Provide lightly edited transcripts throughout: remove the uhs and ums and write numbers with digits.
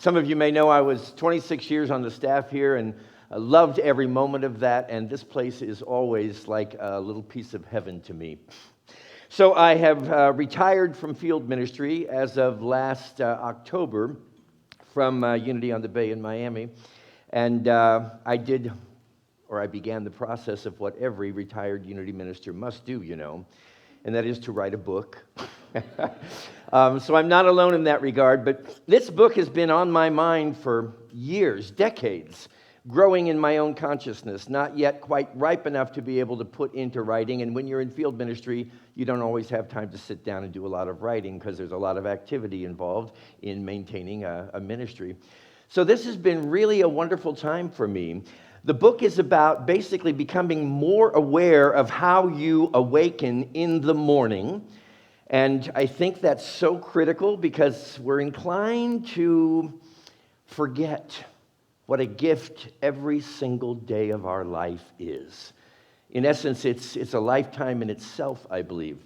Some of you may know I was 26 years on the staff here and loved every moment of that, and this place is always like a little piece of heaven to me. So I have retired from field ministry as of last October from Unity on the Bay in Miami, and I began the process of what every retired Unity minister must do, and that is to write a book. So I'm not alone in that regard, but this book has been on my mind for years, decades, growing in my own consciousness, not yet quite ripe enough to be able to put into writing. And when you're in field ministry, you don't always have time to sit down and do a lot of writing because there's a lot of activity involved in maintaining a ministry. So this has been really a wonderful time for me. The book is about basically becoming more aware of how you awaken in the morning. And I think that's so critical because we're inclined to forget what a gift every single day of our life is. In essence, it's a lifetime in itself, I believe.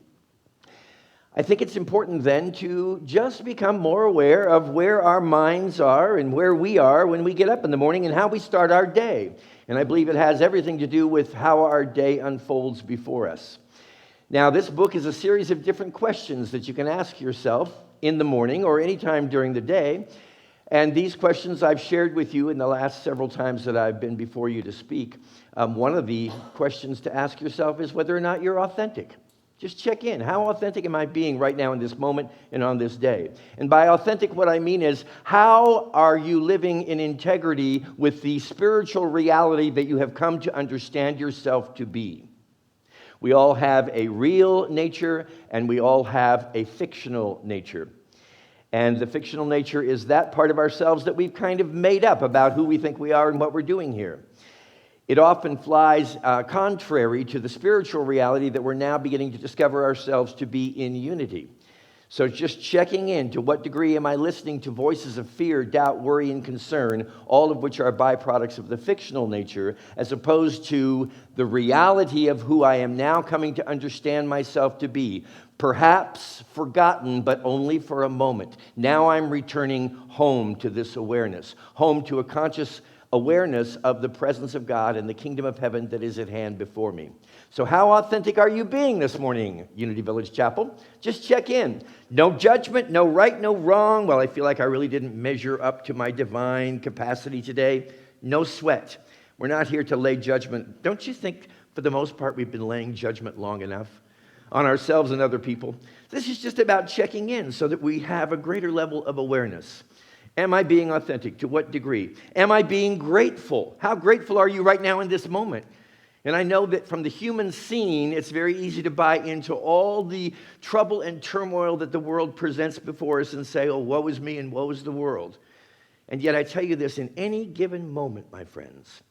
I think it's important then to just become more aware of where our minds are and where we are when we get up in the morning and how we start our day. And I believe it has everything to do with how our day unfolds before us. Now, this book is a series of different questions that you can ask yourself in the morning or anytime during the day. And these questions I've shared with you in the last several times that I've been before you to speak. One of the questions to ask yourself is whether or not you're authentic. Just check in. How authentic am I being right now in this moment and on this day? And by authentic, what I mean is, how are you living in integrity with the spiritual reality that you have come to understand yourself to be? We all have a real nature, and we all have a fictional nature. And the fictional nature is that part of ourselves that we've kind of made up about who we think we are and what we're doing here. It often flies contrary to the spiritual reality that we're now beginning to discover ourselves to be in unity. So just checking in, to what degree am I listening to voices of fear, doubt, worry, and concern, all of which are byproducts of the fictional nature, as opposed to the reality of who I am now coming to understand myself to be. Perhaps forgotten, but only for a moment. Now I'm returning home to this awareness, home to a conscious awareness of the presence of God and the kingdom of heaven that is at hand before me. So how authentic are you being this morning, Unity Village Chapel? Just check in. No judgment, no right, no wrong. Well, I feel like I really didn't measure up to my divine capacity today. No sweat. We're not here to lay judgment. Don't you think, for the most part, we've been laying judgment long enough on ourselves and other people? This is just about checking in so that we have a greater level of awareness. Am I being authentic? To what degree? Am I being grateful? How grateful are you right now in this moment? And I know that from the human scene, it's very easy to buy into all the trouble and turmoil that the world presents before us and say, oh, woe is me and woe is the world. And yet I tell you this, in any given moment, my friends,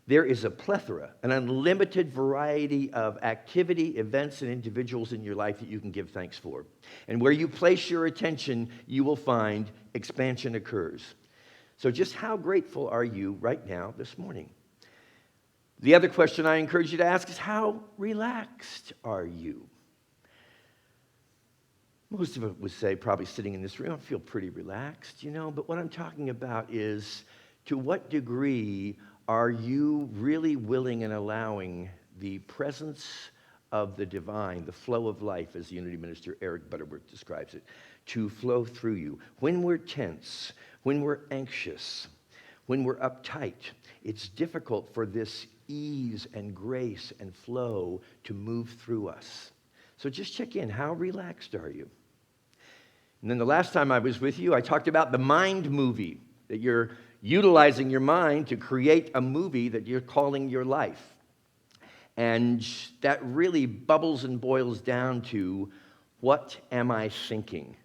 there is a plethora, an unlimited variety of activity, events, and individuals in your life that you can give thanks for. And where you place your attention, you will find expansion occurs. So just how grateful are you right now this morning? The other question I encourage you to ask is, how relaxed are you? Most of us would say, probably sitting in this room, I feel pretty relaxed, but what I'm talking about is, to what degree are you really willing and allowing the presence of the divine, the flow of life, as Unity Minister Eric Butterworth describes it, to flow through you? When we're tense, when we're anxious, when we're uptight, it's difficult for this ease and grace and flow to move through us. So just check in. How relaxed are you? And then the last time I was with you, I talked about the mind movie, that you're utilizing your mind to create a movie that you're calling your life. And that really bubbles and boils down to, what am I thinking?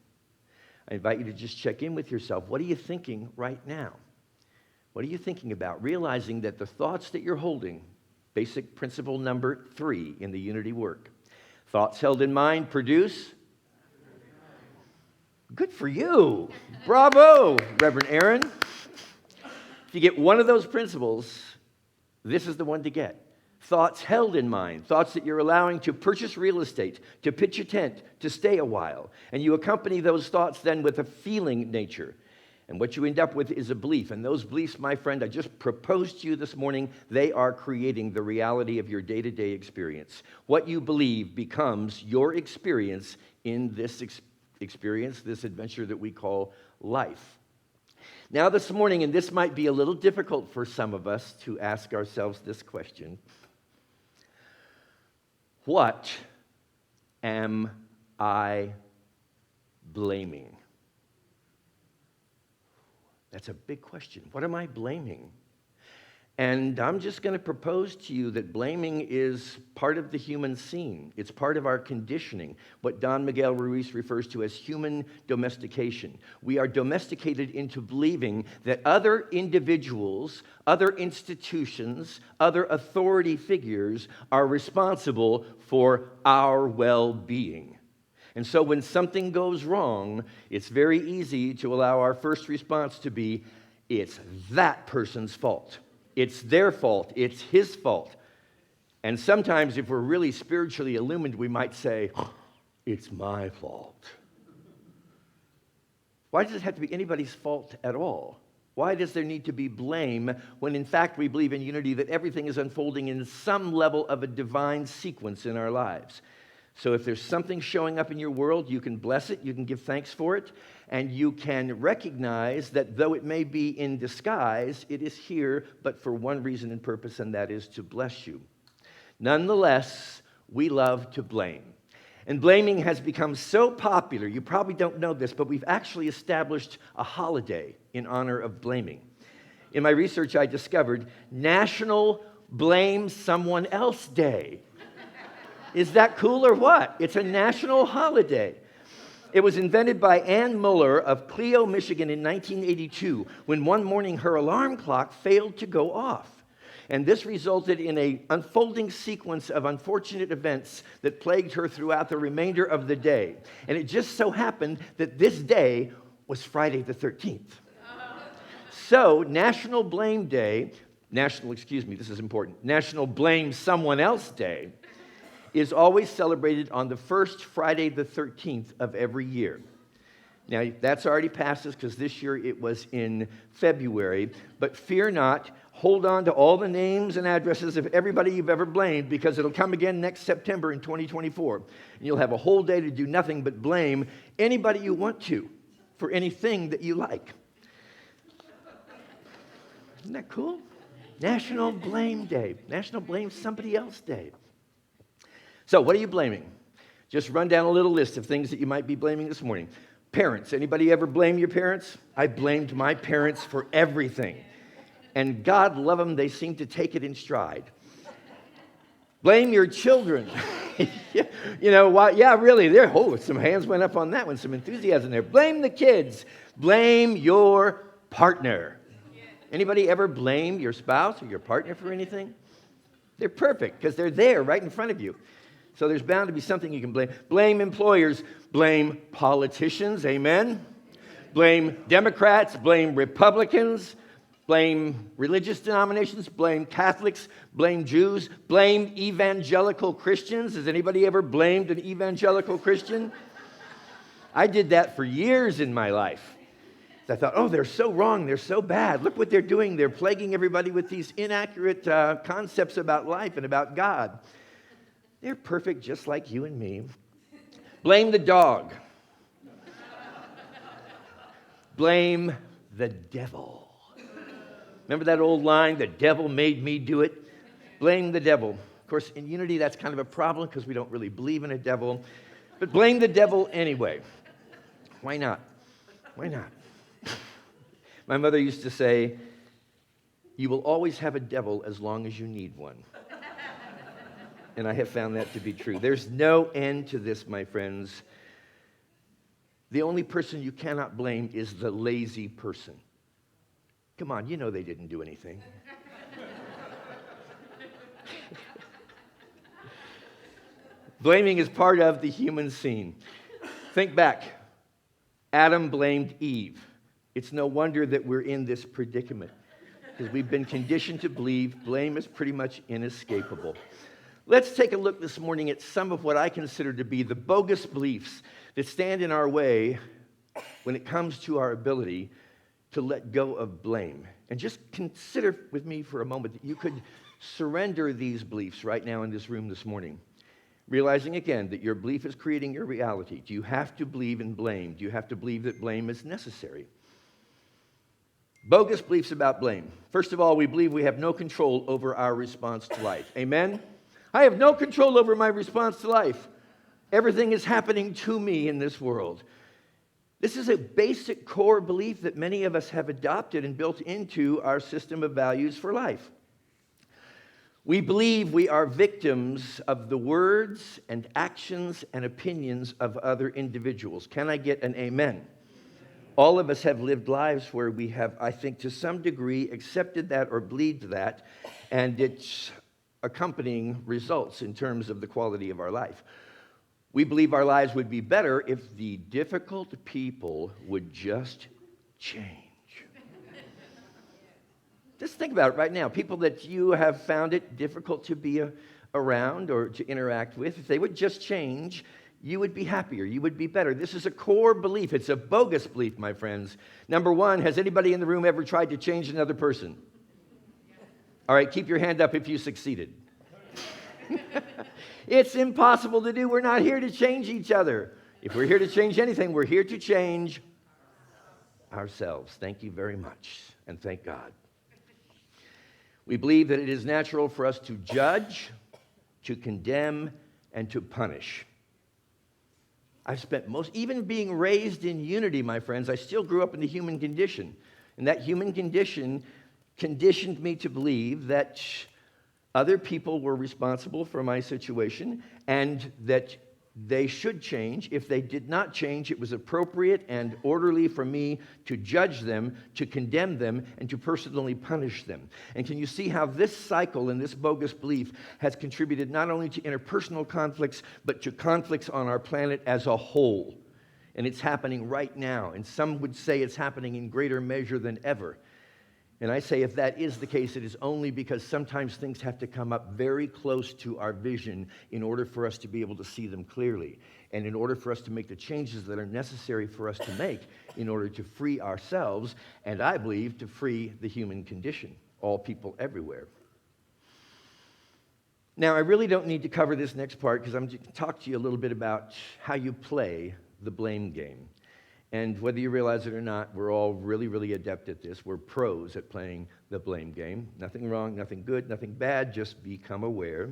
I invite you to just check in with yourself. What are you thinking right now? What are you thinking about? Realizing that the thoughts that you're holding, basic principle number 3 in the Unity work, thoughts held in mind produce. Good for you. Bravo, Reverend Erin. If you get one of those principles, this is the one to get. Thoughts held in mind, thoughts that you're allowing to purchase real estate, to pitch a tent, to stay a while. And you accompany those thoughts then with a feeling nature. And what you end up with is a belief. And those beliefs, my friend, I just proposed to you this morning, they are creating the reality of your day-to-day experience. What you believe becomes your experience in this experience, this adventure that we call life. Now this morning, and this might be a little difficult for some of us to ask ourselves this question: what am I blaming? That's a big question. What am I blaming? And I'm just going to propose to you that blaming is part of the human scene. It's part of our conditioning, what Don Miguel Ruiz refers to as human domestication. We are domesticated into believing that other individuals, other institutions, other authority figures are responsible for our well-being. And so when something goes wrong, it's very easy to allow our first response to be, it's that person's fault. It's their fault. It's his fault. And sometimes if we're really spiritually illumined, we might say, it's my fault. Why does it have to be anybody's fault at all? Why does there need to be blame when in fact we believe in unity, that everything is unfolding in some level of a divine sequence in our lives? So if there's something showing up in your world, you can bless it, you can give thanks for it, and you can recognize that though it may be in disguise, it is here, but for one reason and purpose, and that is to bless you. Nonetheless, we love to blame. And blaming has become so popular, you probably don't know this, but we've actually established a holiday in honor of blaming. In my research, I discovered National Blame Someone Else Day. Is that cool or what? It's a national holiday. It was invented by Ann Muller of Clio, Michigan in 1982, when one morning her alarm clock failed to go off. And this resulted in an unfolding sequence of unfortunate events that plagued her throughout the remainder of the day. And it just so happened that this day was Friday the 13th. So, National Blame Someone Else Day is always celebrated on the first Friday the 13th of every year. Now, that's already passed us because this year it was in February. But fear not, hold on to all the names and addresses of everybody you've ever blamed, because it'll come again next September in 2024. And you'll have a whole day to do nothing but blame anybody you want to for anything that you like. Isn't that cool? National Blame Day. National Blame Somebody Else Day. So, what are you blaming? Just run down a little list of things that you might be blaming this morning. Parents. Anybody ever blame your parents? I blamed my parents for everything. And God love them, they seem to take it in stride. Blame your children. You know what? Yeah, really. Some hands went up on that one. Some enthusiasm there. Blame the kids. Blame your partner. Anybody ever blame your spouse or your partner for anything? They're perfect because they're there right in front of you. So there's bound to be something you can blame. Blame employers. Blame politicians. Amen. Blame Democrats. Blame Republicans. Blame religious denominations. Blame Catholics. Blame Jews. Blame evangelical Christians. Has anybody ever blamed an evangelical Christian? I did that for years in my life. I thought, oh, they're so wrong. They're so bad. Look what they're doing. They're plaguing everybody with these inaccurate concepts about life and about God. They're perfect just like you and me. Blame the dog. Blame the devil. Remember that old line, the devil made me do it? Blame the devil. Of course, in unity, that's kind of a problem because we don't really believe in a devil. But blame the devil anyway. Why not? Why not? My mother used to say, you will always have a devil as long as you need one. And I have found that to be true. There's no end to this, my friends. The only person you cannot blame is the lazy person. Come on, you know they didn't do anything. Blaming is part of the human scene. Think back. Adam blamed Eve. It's no wonder that we're in this predicament, because we've been conditioned to believe blame is pretty much inescapable. Let's take a look this morning at some of what I consider to be the bogus beliefs that stand in our way when it comes to our ability to let go of blame. And just consider with me for a moment that you could surrender these beliefs right now in this room this morning. Realizing again that your belief is creating your reality. Do you have to believe in blame? Do you have to believe that blame is necessary? Bogus beliefs about blame. First of all, we believe we have no control over our response to life. Amen? I have no control over my response to life. Everything is happening to me in this world. This is a basic core belief that many of us have adopted and built into our system of values for life. We believe we are victims of the words and actions and opinions of other individuals. Can I get an amen? All of us have lived lives where we have, I think, to some degree accepted that or believed that, and its accompanying results in terms of the quality of our life. We believe our lives would be better if the difficult people would just change. Just think about it right now. People that you have found it difficult to be around or to interact with, if they would just change, you would be happier. You would be better. This is a core belief. It's a bogus belief, my friends. Number one, has anybody in the room ever tried to change another person? All right, keep your hand up if you succeeded. It's impossible to do. We're not here to change each other. If we're here to change anything, we're here to change ourselves. Thank you very much, and thank God. We believe that it is natural for us to judge, to condemn, and to punish. I've spent even being raised in unity, my friends, I still grew up in the human condition. And that human condition conditioned me to believe that other people were responsible for my situation and that they should change. If they did not change, it was appropriate and orderly for me to judge them, to condemn them, and to personally punish them. And can you see how this cycle and this bogus belief has contributed not only to interpersonal conflicts, but to conflicts on our planet as a whole? And it's happening right now. And some would say it's happening in greater measure than ever. And I say if that is the case, it is only because sometimes things have to come up very close to our vision in order for us to be able to see them clearly, and in order for us to make the changes that are necessary for us to make in order to free ourselves, and I believe to free the human condition, all people everywhere. Now, I really don't need to cover this next part because I'm going to talk to you a little bit about how you play the blame game. And whether you realize it or not, we're all really, really adept at this. We're pros at playing the blame game. Nothing wrong, nothing good, nothing bad, just become aware.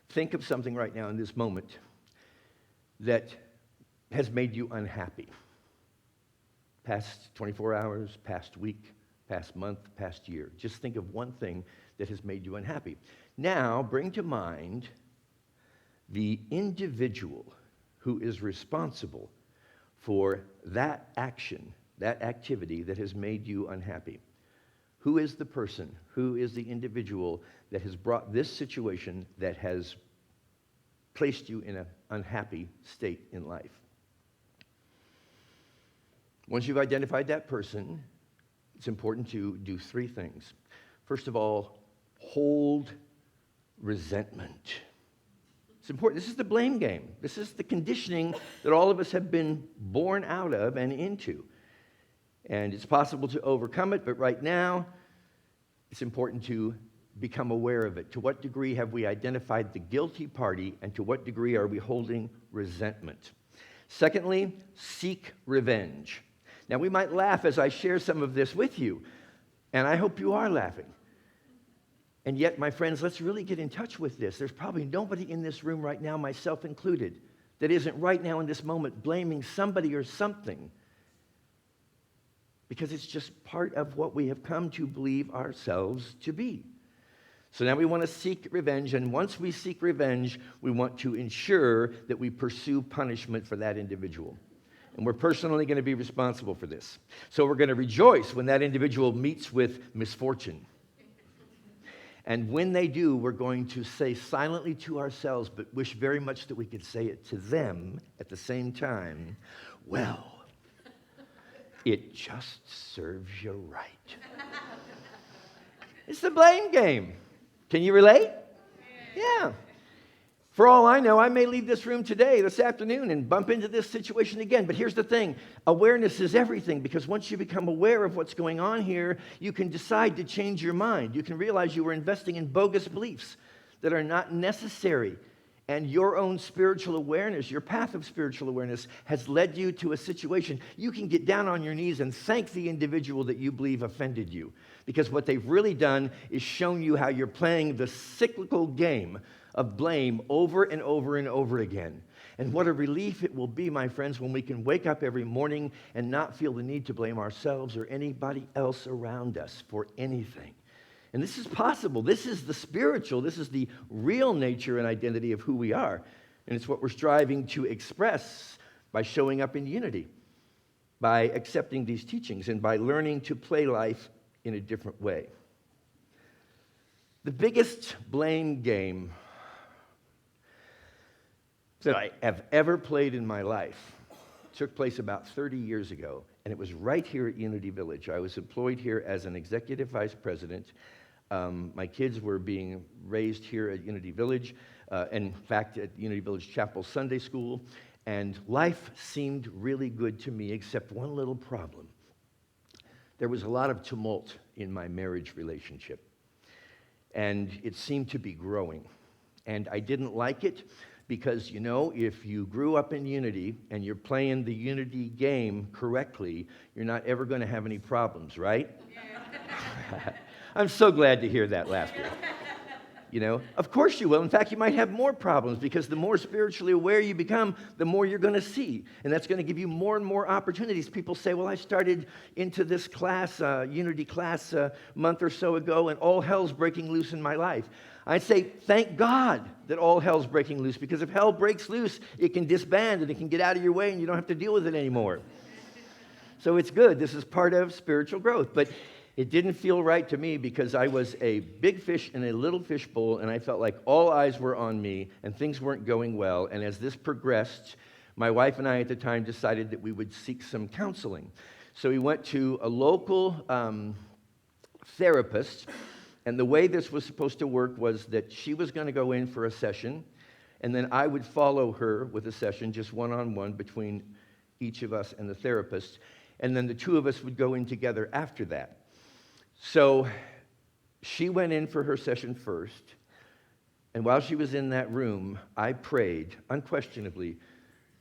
Think of something right now in this moment that has made you unhappy. Past 24 hours, past week, past month, past year. Just think of one thing that has made you unhappy. Now, bring to mind the individual who is responsible for that action, that activity that has made you unhappy. Who is the person, who is the individual that has brought this situation that has placed you in an unhappy state in life? Once you've identified that person, it's important to do three things. First of all, hold resentment. It's important. This is the blame game. This is the conditioning that all of us have been born out of and into. And it's possible to overcome it, but right now, it's important to become aware of it. To what degree have we identified the guilty party, and to what degree are we holding resentment? Secondly, seek revenge. Now, we might laugh as I share some of this with you, and I hope you are laughing. And yet, my friends, let's really get in touch with this. There's probably nobody in this room right now, myself included, that isn't right now in this moment blaming somebody or something, because it's just part of what we have come to believe ourselves to be. So now we want to seek revenge, and once we seek revenge, we want to ensure that we pursue punishment for that individual. And we're personally going to be responsible for this. So we're going to rejoice when that individual meets with misfortune. And when they do, we're going to say silently to ourselves, but wish very much that we could say it to them at the same time, well, it just serves you right. It's the blame game. Can you relate? Yeah. For all I know, I may leave this room today, this afternoon, and bump into this situation again. But here's the thing. Awareness is everything, because once you become aware of what's going on here, you can decide to change your mind. You can realize you were investing in bogus beliefs that are not necessary. And your own spiritual awareness, your path of spiritual awareness, has led you to a situation. You can get down on your knees and thank the individual that you believe offended you. Because what they've really done is shown you how you're playing the cyclical game of blame over and over and over again. And what a relief it will be, my friends, when we can wake up every morning and not feel the need to blame ourselves or anybody else around us for anything. And this is possible. This is the spiritual. This is the real nature and identity of who we are. And it's what we're striving to express by showing up in unity, by accepting these teachings, and by learning to play life in a different way. The biggest blame game that I have ever played in my life took place about 30 years ago, and it was right here at Unity Village. I was employed here as an executive vice president. My kids were being raised here at Unity Village, in fact, at Unity Village Chapel Sunday School, and life seemed really good to me, except one little problem. There was a lot of tumult in my marriage relationship, and it seemed to be growing, and I didn't like it. Because, if you grew up in unity and you're playing the unity game correctly, you're not ever going to have any problems, right? I'm so glad to hear that laughter. Of course you will. In fact, you might have more problems, because the more spiritually aware you become, the more you're going to see. And that's going to give you more and more opportunities. People say, well, I started into this class, unity class, a month or so ago, and all hell's breaking loose in my life. I'd say, thank God that all hell's breaking loose, because if hell breaks loose, it can disband and it can get out of your way and you don't have to deal with it anymore. So it's good. This is part of spiritual growth. But it didn't feel right to me, because I was a big fish in a little fish bowl, and I felt like all eyes were on me and things weren't going well. And as this progressed, my wife and I at the time decided that we would seek some counseling. So we went to a local therapist. And the way this was supposed to work was that she was going to go in for a session, and then I would follow her with a session, just one-on-one between each of us and the therapist, and then the two of us would go in together after that. So she went in for her session first, and while she was in that room, I prayed, unquestionably,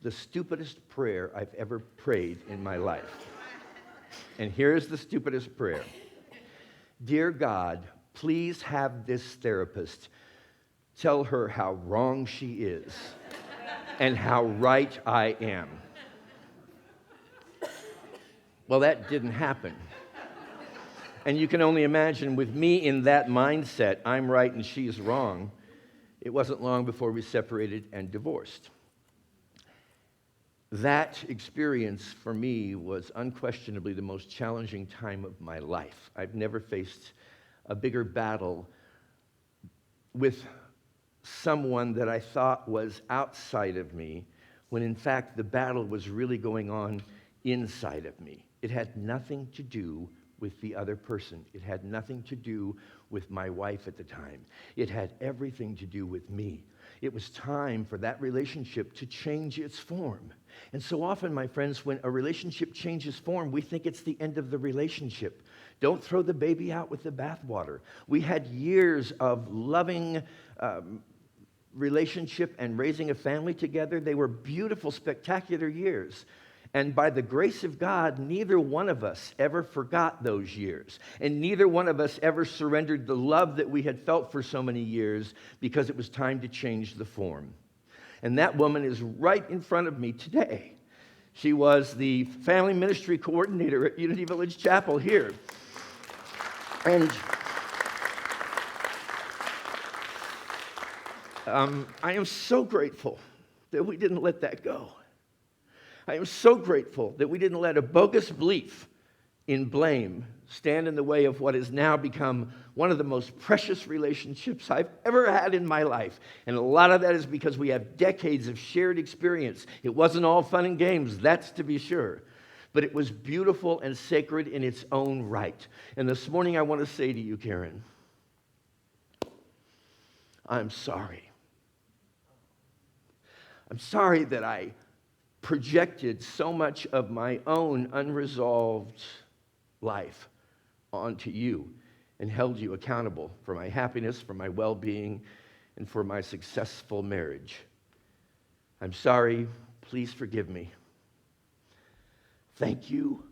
the stupidest prayer I've ever prayed in my life. And here's the stupidest prayer. Dear God, please have this therapist tell her how wrong she is and how right I am. Well, that didn't happen. And you can only imagine, with me in that mindset, I'm right and she's wrong, it wasn't long before we separated and divorced. That experience for me was unquestionably the most challenging time of my life. I've never faced a bigger battle with someone that I thought was outside of me, when in fact the battle was really going on inside of me. It had nothing to do with the other person. It had nothing to do with my wife at the time. It had everything to do with me. It was time for that relationship to change its form. And so often, my friends, when a relationship changes form, we think it's the end of the relationship. Don't throw the baby out with the bathwater. We had years of loving relationship and raising a family together. They were beautiful, spectacular years. And by the grace of God, neither one of us ever forgot those years. And neither one of us ever surrendered the love that we had felt for so many years, because it was time to change the form. And that woman is right in front of me today. She was the family ministry coordinator at Unity Village Chapel here. And I am so grateful that we didn't let that go. I am so grateful that we didn't let a bogus belief in blame stand in the way of what has now become one of the most precious relationships I've ever had in my life. And a lot of that is because we have decades of shared experience. It wasn't all fun and games, that's to be sure. But it was beautiful and sacred in its own right. And this morning I want to say to you, Karen, I'm sorry. I'm sorry that I projected so much of my own unresolved life onto you and held you accountable for my happiness, for my well-being, and for my successful marriage. I'm sorry. Please forgive me. Thank you.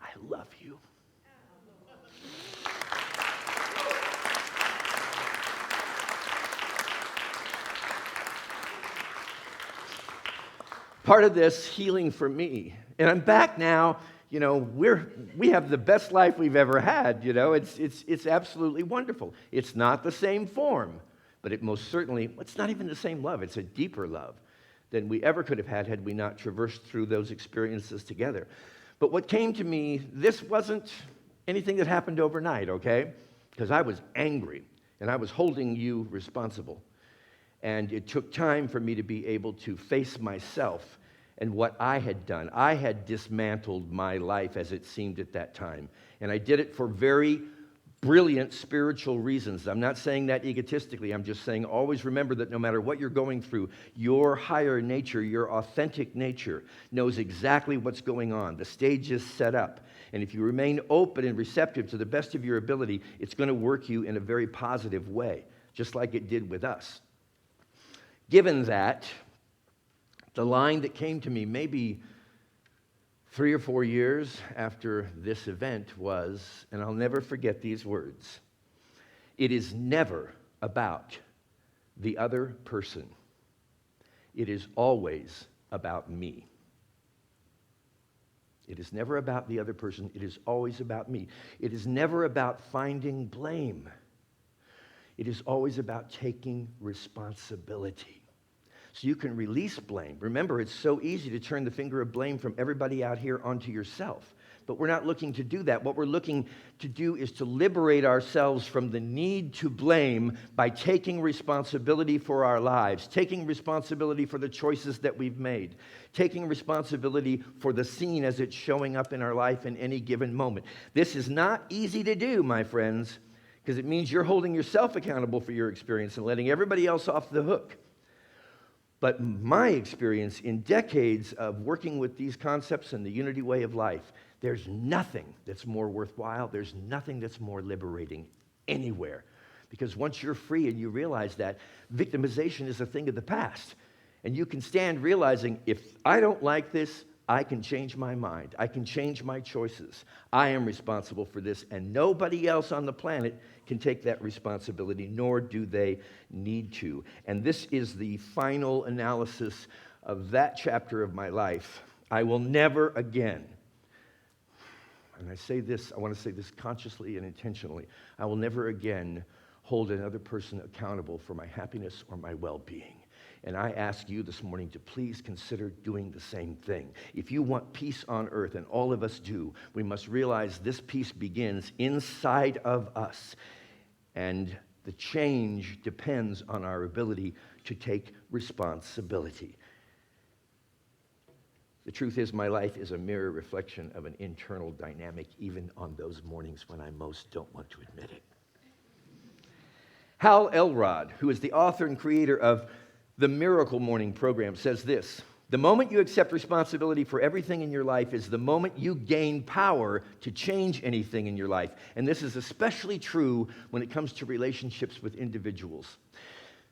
I love you. Part of this healing for me, and I'm back now. We have the best life we've ever had. It's absolutely wonderful. It's not the same form, but it most certainly, it's not even the same love. It's a deeper love than we ever could have had we not traversed through those experiences together. But what came to me, this wasn't anything that happened overnight, okay? Because I was angry, and I was holding you responsible. And it took time for me to be able to face myself and what I had done. I had dismantled my life as it seemed at that time. And I did it for very brilliant spiritual reasons. I'm not saying that egotistically. I'm just saying always remember that no matter what you're going through, your higher nature, your authentic nature, knows exactly what's going on. The stage is set up. And if you remain open and receptive to the best of your ability, it's going to work you in a very positive way, just like it did with us. Given that, the line that came to me maybe 3 or 4 years after this event was, and I'll never forget these words, it is never about the other person. It is always about me. It is never about the other person. It is always about me. It is never about finding blame. It is always about taking responsibility. So you can release blame. Remember, it's so easy to turn the finger of blame from everybody out here onto yourself. But we're not looking to do that. What we're looking to do is to liberate ourselves from the need to blame by taking responsibility for our lives, taking responsibility for the choices that we've made, taking responsibility for the scene as it's showing up in our life in any given moment. This is not easy to do, my friends, because it means you're holding yourself accountable for your experience and letting everybody else off the hook. But my experience in decades of working with these concepts and the unity way of life, there's nothing that's more worthwhile. There's nothing that's more liberating anywhere. Because once you're free and you realize that, victimization is a thing of the past. And you can stand realizing, if I don't like this, I can change my mind. I can change my choices. I am responsible for this, and nobody else on the planet can take that responsibility, nor do they need to. And this is the final analysis of that chapter of my life. I will never again, and I want to say this consciously and intentionally, I will never again hold another person accountable for my happiness or my well-being. And I ask you this morning to please consider doing the same thing. If you want peace on earth, and all of us do, we must realize this peace begins inside of us. And the change depends on our ability to take responsibility. The truth is, my life is a mirror reflection of an internal dynamic, even on those mornings when I most don't want to admit it. Hal Elrod, who is the author and creator of the Miracle Morning program, says this: the moment you accept responsibility for everything in your life is the moment you gain power to change anything in your life. And this is especially true when it comes to relationships with individuals.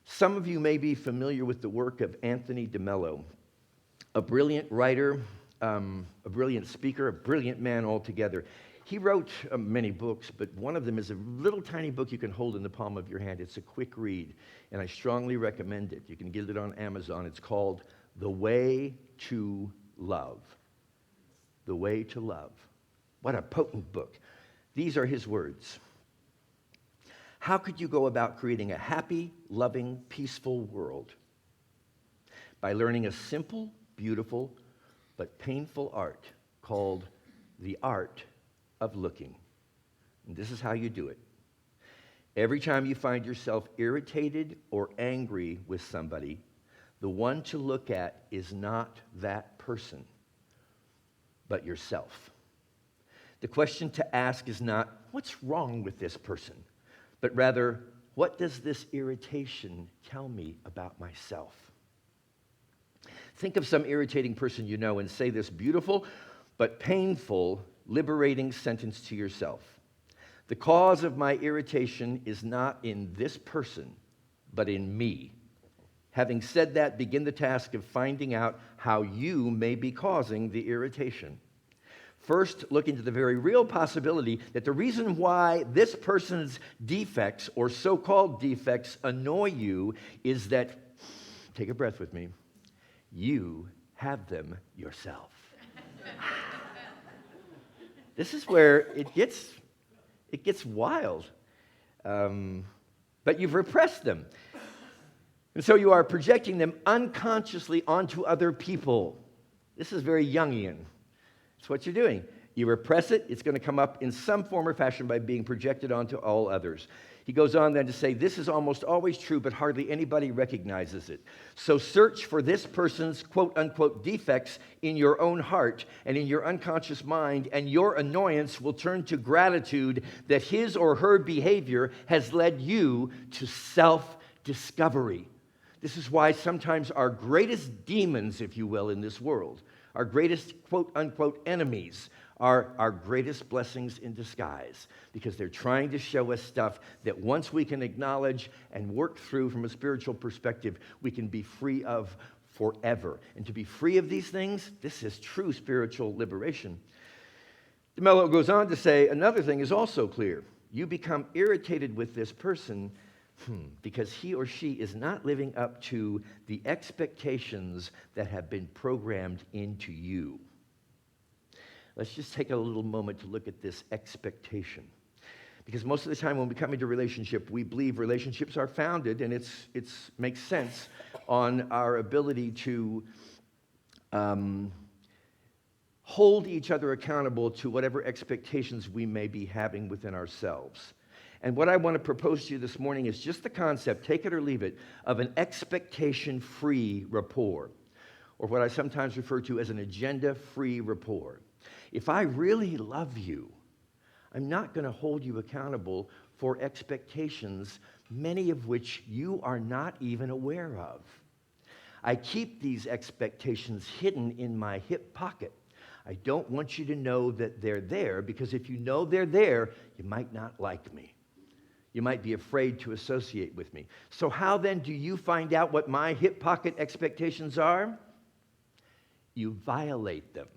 Some of you may be familiar with the work of Anthony DeMello, a brilliant writer, a brilliant speaker, a brilliant man altogether. He wrote many books, but one of them is a little tiny book you can hold in the palm of your hand. It's a quick read, and I strongly recommend it. You can get it on Amazon. It's called The Way to Love. The Way to Love. What a potent book. These are his words. How could you go about creating a happy, loving, peaceful world? By learning a simple, beautiful, but painful art called the art of looking. And this is how you do it. Every time you find yourself irritated or angry with somebody, the one to look at is not that person, but yourself. The question to ask is not, what's wrong with this person? But rather, what does this irritation tell me about myself? Think of some irritating person you know and say this beautiful but painful, liberating sentence to yourself. The cause of my irritation is not in this person, but in me. Having said that, begin the task of finding out how you may be causing the irritation. First, look into the very real possibility that the reason why this person's defects or so-called defects annoy you is that, take a breath with me, you have them yourself. This is where it gets wild. But you've repressed them. And so you are projecting them unconsciously onto other people. This is very Jungian. It's what you're doing. You repress it, it's going to come up in some form or fashion by being projected onto all others. He goes on then to say, this is almost always true, but hardly anybody recognizes it. So search for this person's quote-unquote defects in your own heart and in your unconscious mind, and your annoyance will turn to gratitude that his or her behavior has led you to self-discovery. This is why sometimes our greatest demons, if you will, in this world, our greatest quote-unquote enemies, are our greatest blessings in disguise, because they're trying to show us stuff that once we can acknowledge and work through from a spiritual perspective, we can be free of forever. And to be free of these things, this is true spiritual liberation. DeMello goes on to say, another thing is also clear. You become irritated with this person because he or she is not living up to the expectations that have been programmed into you. Let's just take a little moment to look at this expectation. Because most of the time when we come into relationship, we believe relationships are founded, and it makes sense, on our ability to hold each other accountable to whatever expectations we may be having within ourselves. And what I want to propose to you this morning is just the concept, take it or leave it, of an expectation-free rapport, or what I sometimes refer to as an agenda-free rapport. If I really love you, I'm not going to hold you accountable for expectations, many of which you are not even aware of. I keep these expectations hidden in my hip pocket. I don't want you to know that they're there, because if you know they're there, you might not like me. You might be afraid to associate with me. So how then do you find out what my hip pocket expectations are? You violate them.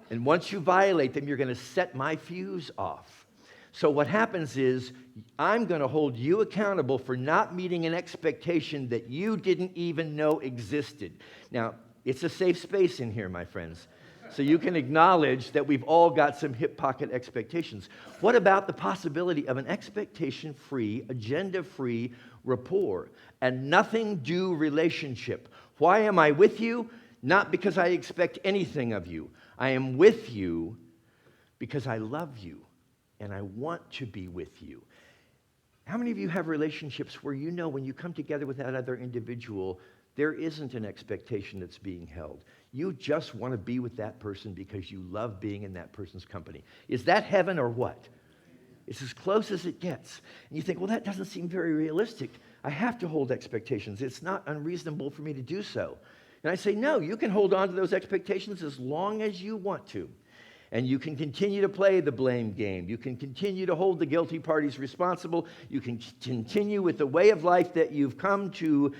And once you violate them, you're going to set my fuse off. So what happens is, I'm going to hold you accountable for not meeting an expectation that you didn't even know existed. Now, it's a safe space in here, my friends. So you can acknowledge that we've all got some hip pocket expectations. What about the possibility of an expectation-free, agenda-free rapport, and nothing-do relationship? Why am I with you? Not because I expect anything of you. I am with you because I love you, and I want to be with you. How many of you have relationships where you know when you come together with that other individual, there isn't an expectation that's being held? You just want to be with that person because you love being in that person's company. Is that heaven or what? It's as close as it gets. And you think, well, that doesn't seem very realistic. I have to hold expectations. It's not unreasonable for me to do so. And I say, no, you can hold on to those expectations as long as you want to. And you can continue to play the blame game. You can continue to hold the guilty parties responsible. You can continue with the way of life that you've come to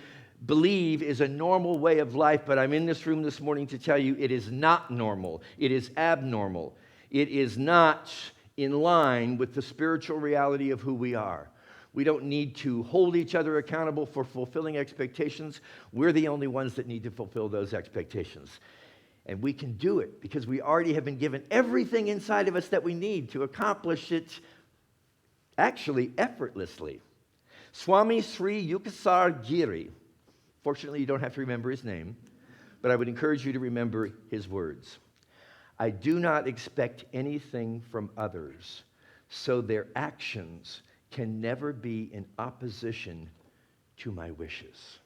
believe is a normal way of life, but I'm in this room this morning to tell you it is not normal. It is abnormal. It is not in line with the spiritual reality of who we are. We don't need to hold each other accountable for fulfilling expectations. We're the only ones that need to fulfill those expectations. And we can do it because we already have been given everything inside of us that we need to accomplish it, actually effortlessly. Swami Sri Yukteswar Giri. Fortunately, you don't have to remember his name, but I would encourage you to remember his words. I do not expect anything from others, so their actions can never be in opposition to my wishes.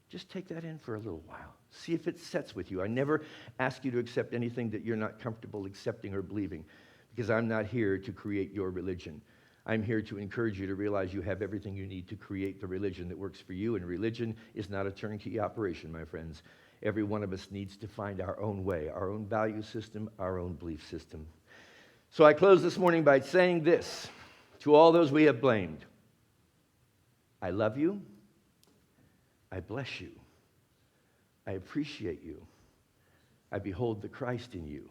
Just take that in for a little while. See if it sets with you. I never ask you to accept anything that you're not comfortable accepting or believing, because I'm not here to create your religion. I'm here to encourage you to realize you have everything you need to create the religion that works for you, and religion is not a turnkey operation, my friends. Every one of us needs to find our own way, our own value system, our own belief system. So I close this morning by saying this to all those we have blamed. I love you. I bless you. I appreciate you. I behold the Christ in you.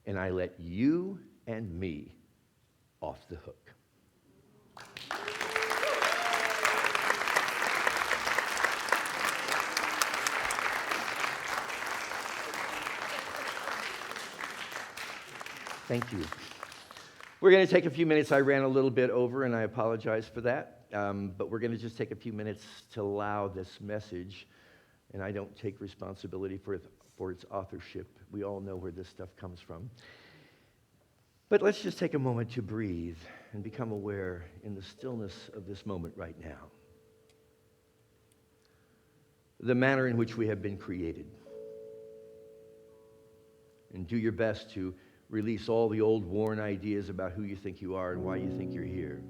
And I let you and me off the hook. Thank you. We're going to take a few minutes. I ran a little bit over, and I apologize for that. But we're going to just take a few minutes to allow this message, and I don't take responsibility for its authorship. We all know where this stuff comes from. But let's just take a moment to breathe and become aware in the stillness of this moment right now. The manner in which we have been created. And do your best to release all the old worn ideas about who you think you are and why you think you're here.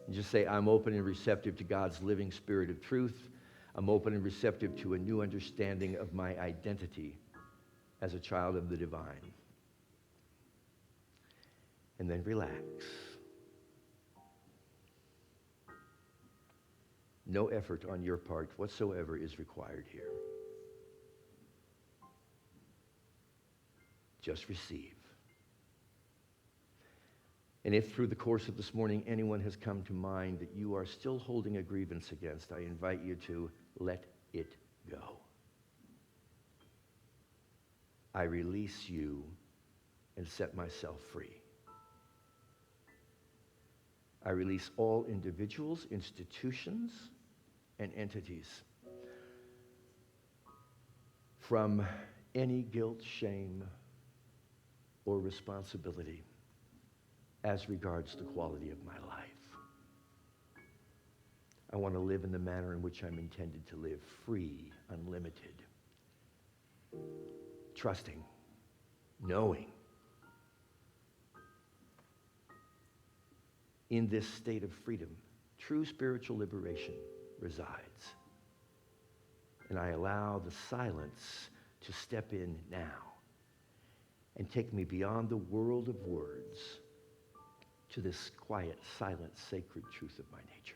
And just say, I'm open and receptive to God's living spirit of truth. I'm open and receptive to a new understanding of my identity as a child of the divine. And then relax. No effort on your part whatsoever is required here. Just receive. And if through the course of this morning anyone has come to mind that you are still holding a grievance against, I invite you to let it go. I release you and set myself free. I release all individuals, institutions, and entities from any guilt, shame, or responsibility as regards the quality of my life. I want to live in the manner in which I'm intended to live, free, unlimited, trusting, knowing. In this state of freedom, true spiritual liberation resides. And I allow the silence to step in now and take me beyond the world of words to this quiet, silent, sacred truth of my nature.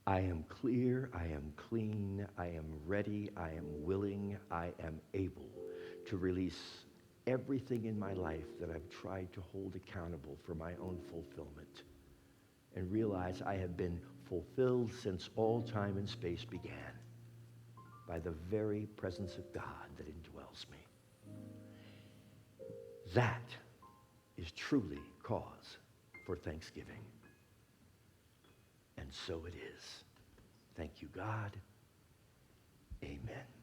I am clear, I am clean, I am ready, I am willing, I am able to release everything in my life that I've tried to hold accountable for my own fulfillment and realize I have been fulfilled since all time and space began by the very presence of God that indwells me. That is truly cause for thanksgiving. And so it is. Thank you, God. Amen.